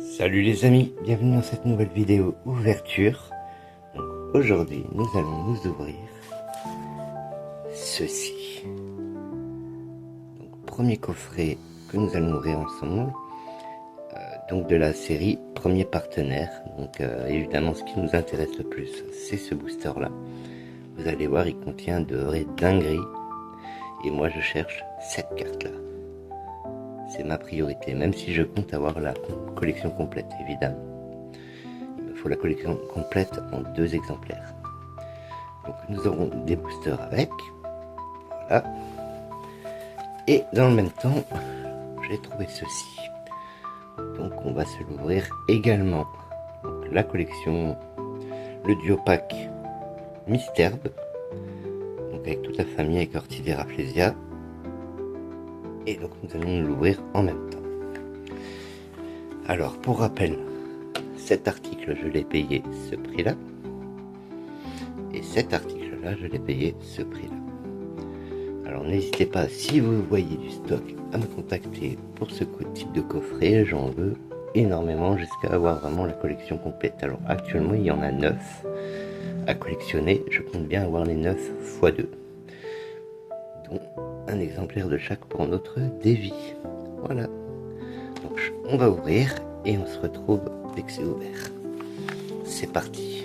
Salut les amis, bienvenue dans cette nouvelle vidéo ouverture. Donc aujourd'hui nous allons nous ouvrir ceci. Donc, premier coffret que nous allons ouvrir ensemble, donc de la série Premier Partenaire. Donc évidemment ce qui nous intéresse le plus c'est ce booster là. Vous allez voir, il contient de vraies dingueries et moi je cherche cette carte là. C'est ma priorité, même si je compte avoir la collection complète, évidemment. Il me faut la collection complète en 2 exemplaires. Donc nous aurons des boosters avec. Voilà. Et dans le même temps, j'ai trouvé ceci. Donc on va se l'ouvrir également. Donc, la collection, le duo pack Misterbe. Donc avec toute la famille, avec Orchidea Rafflesia. Et donc nous allons l'ouvrir en même temps. Alors pour rappel, cet article je l'ai payé ce prix là. Et cet article là je l'ai payé ce prix là. Alors n'hésitez pas, si vous voyez du stock, à me contacter pour ce type de coffret. J'en veux énormément jusqu'à avoir vraiment la collection complète. Alors actuellement il y en a 9 à collectionner. Je compte bien avoir les 9 x 2. Donc un exemplaire de chaque pour notre dévi. Voilà. Donc on va ouvrir et on se retrouve dès que c'est ouvert. C'est parti.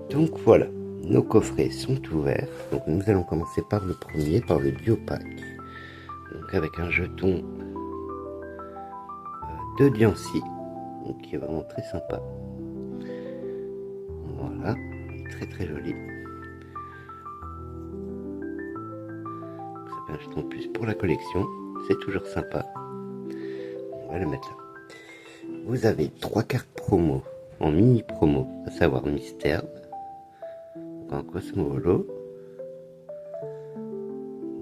Donc voilà, nos coffrets sont ouverts. Donc nous allons commencer par le premier, par le duo pack. Donc avec un jeton de Diancie, donc qui est vraiment très sympa. Voilà, très joli. Ça fait un jeton de plus pour la collection, c'est toujours sympa. On va le mettre là. Vous avez 3 cartes promo en mini promo, à savoir Misterbe, en Cosmo Holo,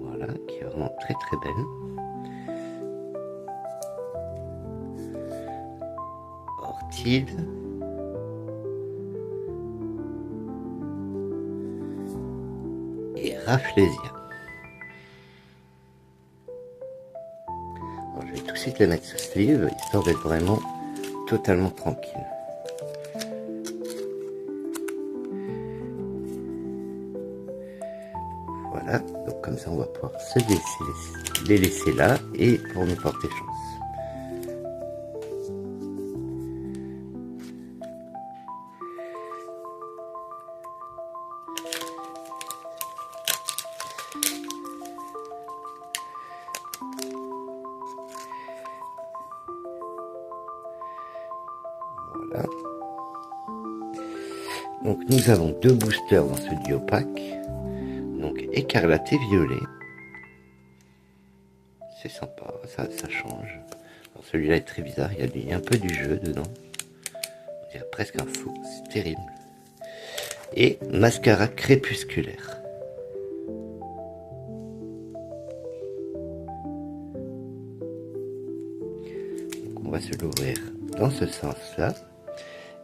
voilà, qui est vraiment très belle. Orchidea et Rafflesia. Alors, je vais tout de suite les mettre sous sleeve, histoire d'être vraiment totalement tranquille. Voilà, donc comme ça on va pouvoir les laisser là et pour nous porter chance. Voilà. Donc nous avons 2 boosters dans ce duo pack. Donc écarlate et violet. C'est sympa, ça change. Celui-là est très bizarre, il y a un peu du jeu dedans. On dirait presque un faux, c'est terrible. Et mascara crépusculaire. Donc on va se l'ouvrir dans ce sens-là.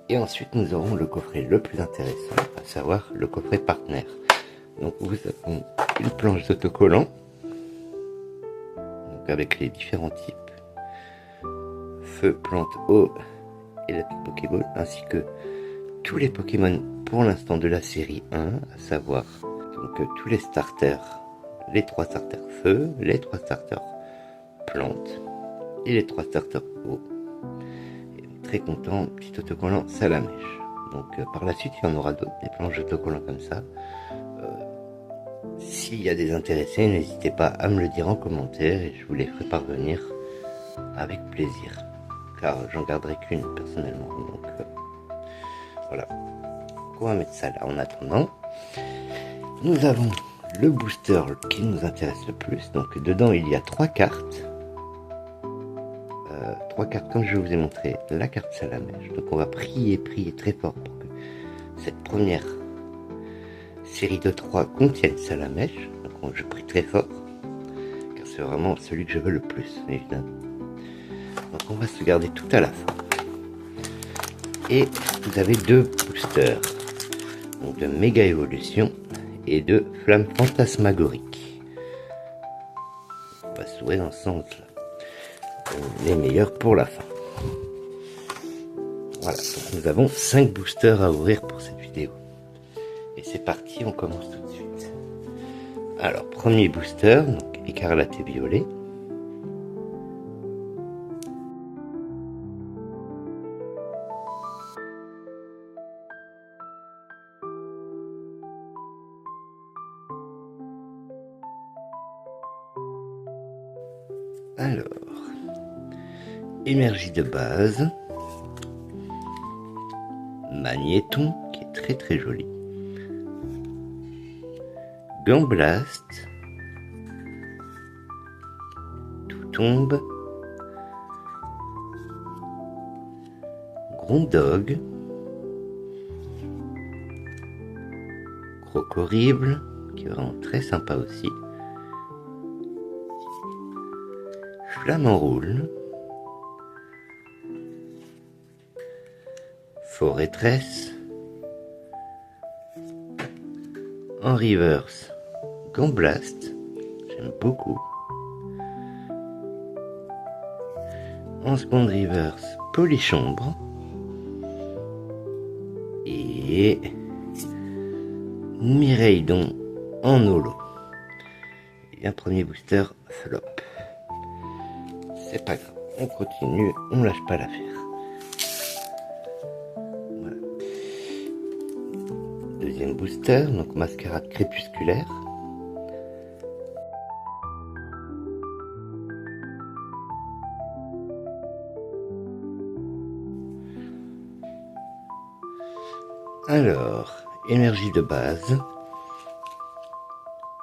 Et ensuite nous aurons le coffret le plus intéressant, à savoir le coffret partenaire. Donc vous avez une planche d'autocollant, donc avec les différents types, feu, plante, eau et la petite Pokéball, ainsi que tous les Pokémon pour l'instant de la série 1, à savoir donc tous les starters, les 3 starters feu, les 3 starters plante et les 3 starters eau. Et très content, petit autocollant Salamèche. Donc par la suite il y en aura d'autres, des planches d'autocollants comme ça. S'il y a des intéressés, n'hésitez pas à me le dire en commentaire et je vous les ferai parvenir avec plaisir, car j'en garderai qu'une personnellement. Donc voilà, on va mettre ça là en attendant. Nous avons le booster qui nous intéresse le plus. Donc dedans il y a 3 cartes. 3 cartes comme je vous ai montré, la carte Salamèche. Donc on va prier très fort pour que cette première série de 3 contienne Salamèche. Donc je prie très fort. c'est vraiment celui que je veux le plus, évidemment. Donc on va se garder tout à la fin. Et vous avez 2 boosters. Donc de Méga Évolution et de Flamme Fantasmagorique. On va s'ouvrir ensemble les meilleurs pour la fin. Voilà, donc nous avons 5 boosters à ouvrir pour cette vidéo. Et c'est parti, on commence tout de suite. Alors, premier booster, donc écarlate et violet. Alors, énergie de base, Magnéton, qui est très très joli, Gamblaste, Tout tombe, Grondog, Crocorible, qui est vraiment très sympa aussi, Flamme-Enroule, Forêtresse, en reverse, Gamblaste, j'aime beaucoup, en seconde reverse, Polychambre, et Mireillon en holo. Et un premier booster flop. C'est pas grave, on continue, on lâche pas l'affaire. Voilà. Deuxième booster, donc Mascarade crépusculaire. Alors, énergie de base,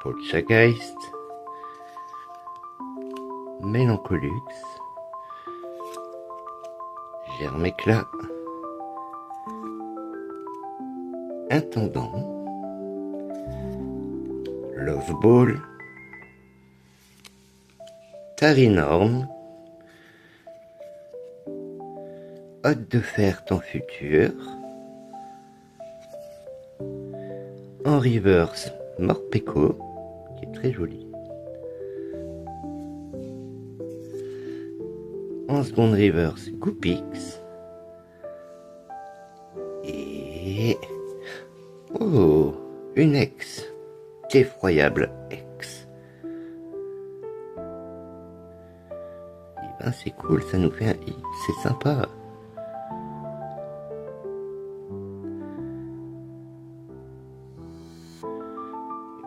Poltergeist, Mélancolux, Germe-Éclat, Intendant, Love Ball, Tarinorme, Hôte de fer temps futur, en reverse Morpeko, qui est très joli, en seconde reverse Goopix, et oh, une ex, effroyable ex. Et ben c'est cool, ça nous fait un i, c'est sympa.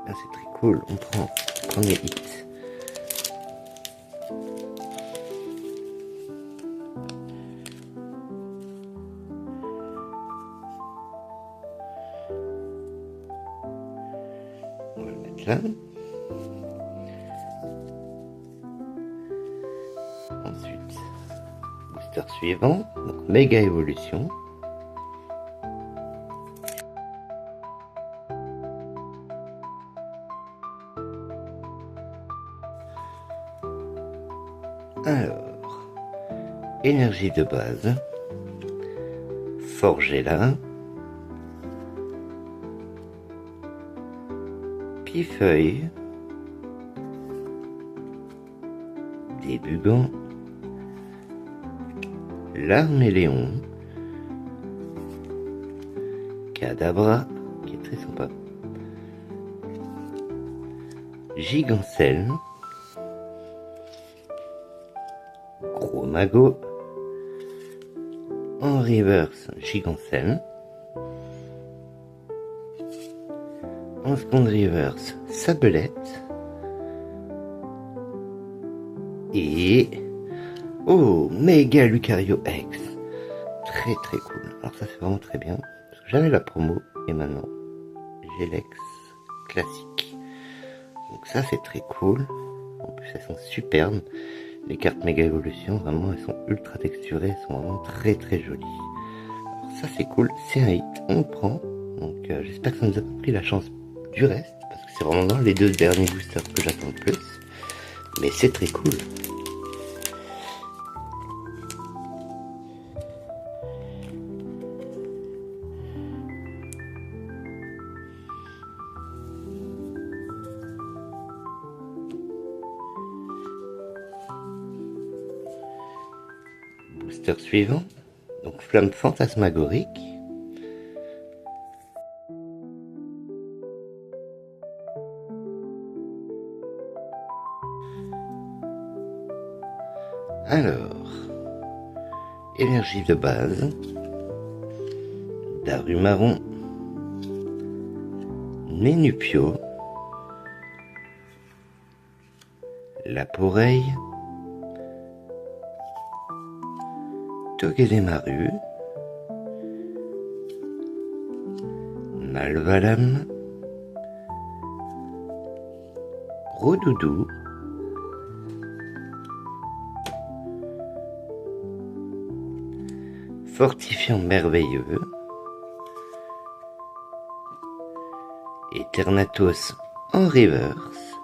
Ben c'est très cool, on prend premier hit. On va le mettre là. Ensuite, booster suivant, donc Méga Évolution. Alors, énergie de base, Forgella, Pifeuille, Débugant, Larméléon, Kadabra, qui est très sympa, Gigancelle, Gros Magot, en reverse Gigancelle, en seconde reverse Sabelette, et oh, Méga Lucario X, très très cool. Alors ça c'est vraiment très bien, parce que j'avais la promo et maintenant j'ai l'ex classique, donc ça c'est très cool. En plus elles sont superbes, les cartes Méga Évolution, vraiment elles sont ultra texturées, elles sont vraiment très très jolies. Alors ça c'est cool, c'est un hit, on le prend. Donc j'espère que ça nous a pas pris la chance du reste, parce que c'est vraiment les 2 derniers boosters que j'attends le plus. Mais c'est très cool. Booster suivant, donc flamme fantasmagorique. Alors, énergie de base, Daru marron, Nénupio, Laporeille, Togedemaru, Malvalam, Roudoudou, Fortifiant merveilleux, Eternatus en reverse,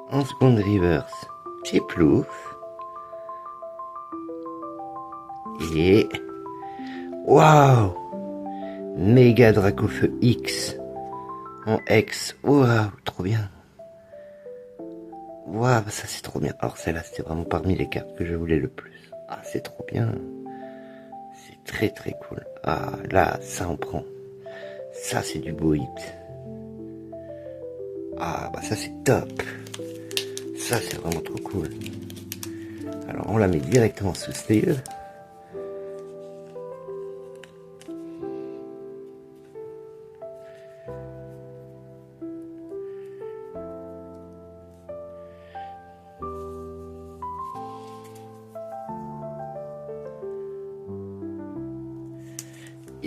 en seconde reverse, Piplouf, et waouh, Méga Dracofeu X en X, waouh, trop bien. Waouh, ça c'est trop bien. Alors celle-là c'était vraiment parmi les cartes que je voulais le plus. Ah, c'est trop bien. C'est très très cool. Ah, là, ça on prend. Ça c'est du beau hit. Ah, bah ça c'est top. Ça c'est vraiment trop cool. Alors on la met directement sous style.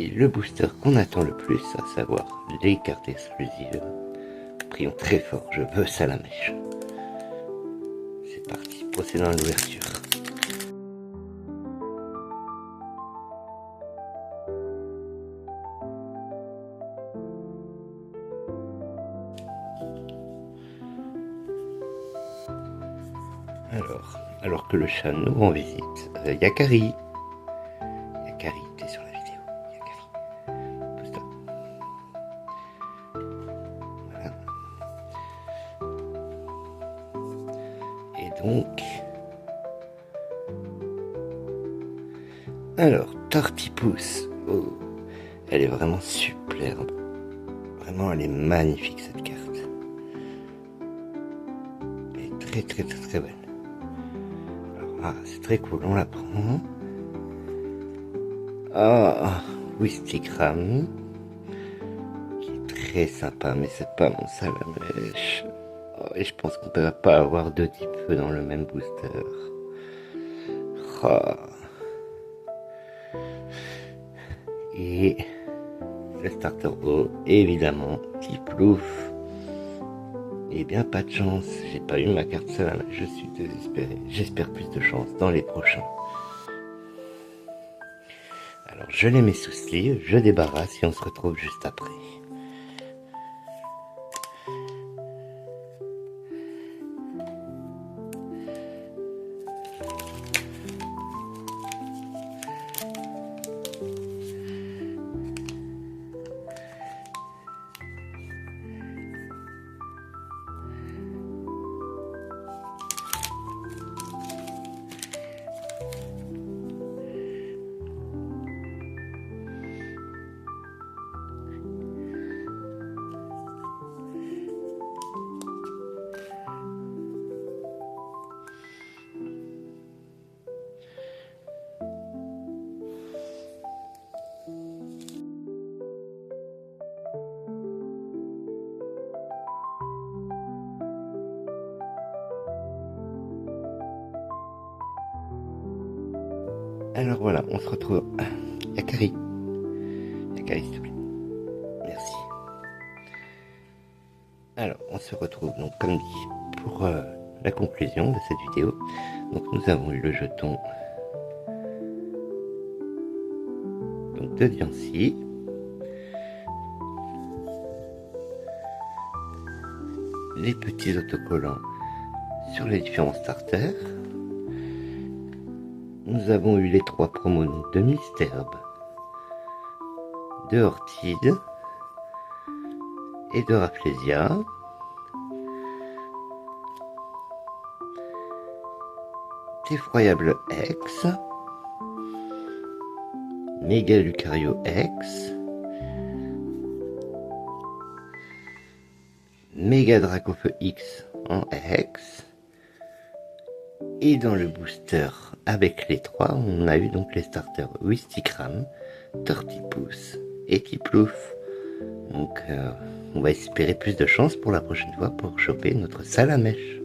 Et le booster qu'on attend le plus, à savoir les cartes exclusives. Prions très fort, je veux ça la mèche. C'est parti, procédons à l'ouverture. Alors que le chat nous rend visite, Yakari. Yakari, t'es sur la vidéo. Yakari. Pousse-toi. Voilà. Et donc... Alors, Tortipousse. Oh, elle est vraiment superbe. Vraiment, elle est magnifique cette carte. Elle est très très très très belle. Ah, c'est très cool, on la prend. Ah, Wistikram, qui est très sympa, mais c'est pas mon salamèche. Oh, et je pense qu'on ne peut pas avoir deux types feu dans le même booster. Oh. Et le starter ball, évidemment, Piplouf. Eh bien, pas de chance, j'ai pas eu ma carte salamèche, je suis désespéré. J'espère plus de chance dans les prochains. Alors, je les mets sous sleeve, je débarrasse et on se retrouve juste après. Alors voilà, on se retrouve. Yakari. Yakari, s'il te plaît. Merci. Alors, on se retrouve donc, comme dit, pour la conclusion de cette vidéo. Donc, nous avons eu le jeton donc, de Diancie. les petits autocollants sur les différents starters. Nous avons eu les 3 promos donc, de Misterbe, de Ortide et de Rafflesia. Effroyable X, Méga Lucario X, Méga Dracofeu X en X, et dans le booster avec les 3, on a eu donc les starters Wistikram, Tortipousse et Tiplouf. Donc on va espérer plus de chance pour la prochaine fois pour choper notre Salamèche.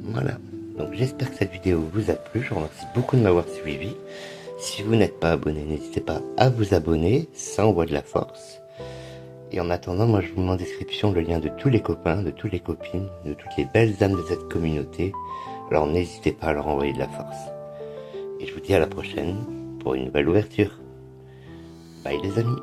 Voilà. Donc j'espère que cette vidéo vous a plu, je vous remercie beaucoup de m'avoir suivi. Si vous n'êtes pas abonné, n'hésitez pas à vous abonner, ça envoie de la force. Et en attendant, moi je vous mets en description le lien de tous les copains, de toutes les copines, de toutes les belles âmes de cette communauté. Alors n'hésitez pas à leur envoyer de la force. Et je vous dis à la prochaine pour une nouvelle ouverture. Bye les amis.